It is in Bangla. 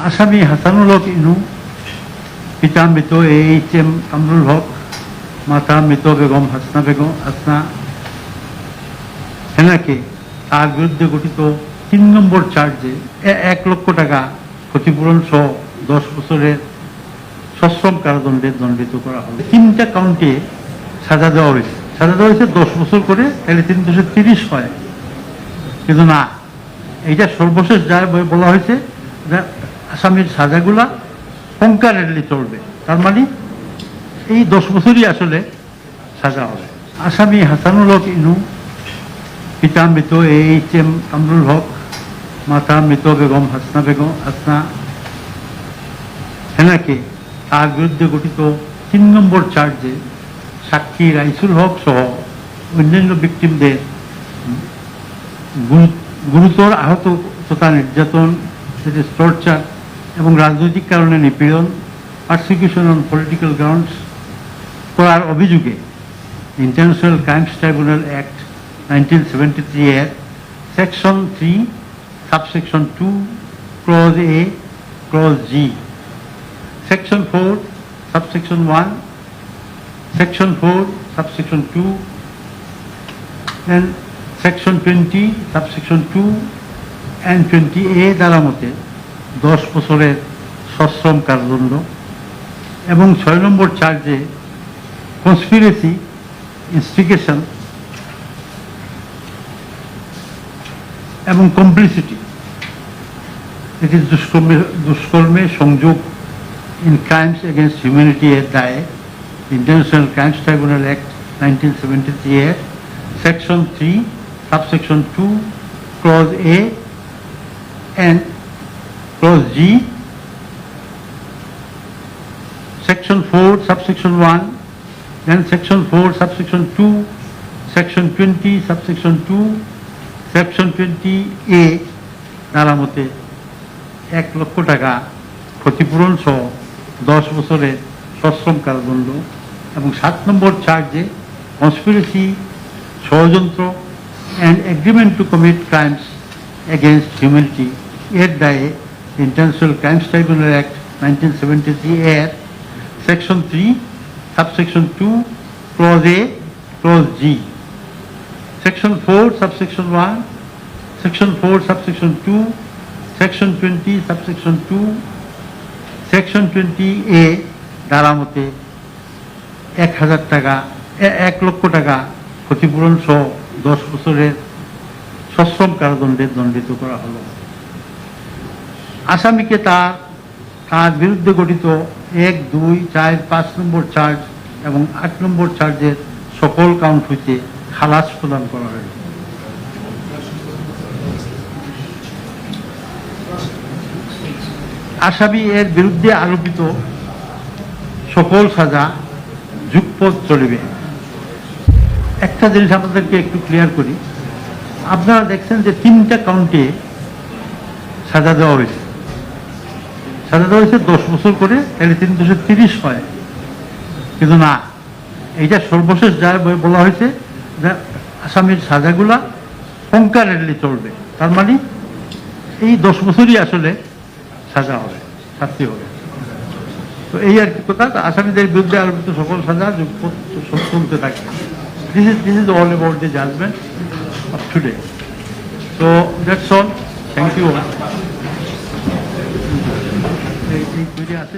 আসামি হাসানুল হক ইনু, পিতা মৃত AHM কামরুল হক, মাতা মৃত বেগম হাসনা হেনাকে তার বিরুদ্ধে গঠিত 3 নম্বর চার্জে 1 লক্ষ টাকা ক্ষতিপূরণ সহ 10 বছরের সশ্রম কারাদণ্ডে দণ্ডিত করা হলো। 3টা কাউন্টে সাজা দেওয়া হয়েছে 10 বছর করে, তাহলে 3 বছর 30 হয়, কিন্তু না, এইটা সর্বশেষ যা বলা হয়েছে যে আসামির সাজাগুলা কনকারেন্টলি চলবে, তার মানে এই 10 বছরই আসলে সাজা হবে। আসামি হাসানুল হক ইনু, পিতা মৃত AHM কামরুল হক, মাতা মৃত বেগম হাসনা হেনাকে তার বিরুদ্ধে গঠিত 3 নম্বর চার্জে সাক্ষী রাইসুল হক সহ অন্যান্য ভিকটিমদের গুরুতর আহত তথা নির্যাতন, টর্চার এবং রাজনৈতিক কারণে নিপীড়ন, পারসিকিউশন অন পলিটিক্যাল গ্রাউন্ডস করার অভিযোগে ইন্টারন্যাশনাল ক্রাইমস ট্রাইব্যুনাল অ্যাক্ট 1973 এর section 3 subsection 2 clause A clause G, section 4 subsection 1, section 4 subsection 2 and section 20 subsection 2 and 20A দ্বারা মতে 10 বছরের সশ্রম কারাদণ্ড এবং 6 নম্বর চার্জে কনস্পিরেসি, ইনস্টিগেশন এবং কমপ্লিসিটি, এটি দুষ্কর্মে সংযোগ ইন ক্রাইমস এগেনস্ট হিউম্যানিটি এর দায়ে ইন্টারন্যাশনাল ক্রাইমস ট্রাইব্যুনাল অ্যাক্ট 1973 এর section 3 subsection 2 clause A and clause G, section 4 subsection 1, then section 4 subsection 2, section 20 subsection 2, section 20A দ্বারা মতে 1 লক্ষ টাকা ক্ষতিপূরণ সহ 10 বছরের সশ্রম কারাদণ্ড এবং 7 নম্বর চার্জে কনস্পিরেসি, ষড়যন্ত্র and agreement to commit crimes against humanity এর দায়ে ইন্টারন্যাশনাল ক্রাইমস ট্রাইব্যুনাল অ্যাক্ট 1973 এর section 3 subsection 2 clause A clause G, section 4 subsection 1, section 4 subsection 2, section 20 subsection 2, section 20A দ্বারা মতে 1 লক্ষ টাকা ক্ষতিপূরণ সহ 10 বছরের সশ্রম কারাদণ্ডে দণ্ডিত করা হলো। আসামিকে তার বিরুদ্ধে গঠিত 1, 2, 4, 5 নম্বর চার্জ এবং 8 নম্বর চার্জের সকল কাউন্ট হইতে খালাস প্রদান করা হয়েছে। আসামি এর বিরুদ্ধে আরোপিত সকল সাজা যুগপৎ চলিবে। একটা জিনিস আপনাদেরকে একটু ক্লিয়ার করি, আপনারা দেখছেন যে 3টা কাউন্টে সাজা দেওয়া হয়েছে 10 বছর করে, তাহলে 3 বছর 30 হয়, কিন্তু না, এইটা সর্বশেষ যা বলা হয়েছে যে আসামির সাজাগুলা কনকারেন্টলি চলবে, তার মানে এই 10 বছরই আসলে সাজা হবে, শাস্তি হবে। তো এই আর কি কথা, আসামিদের বিরুদ্ধে আরোপিত সকল সাজা চলতে থাকে। This is all about the judgment of today. So that's all. Thank you. এই আছে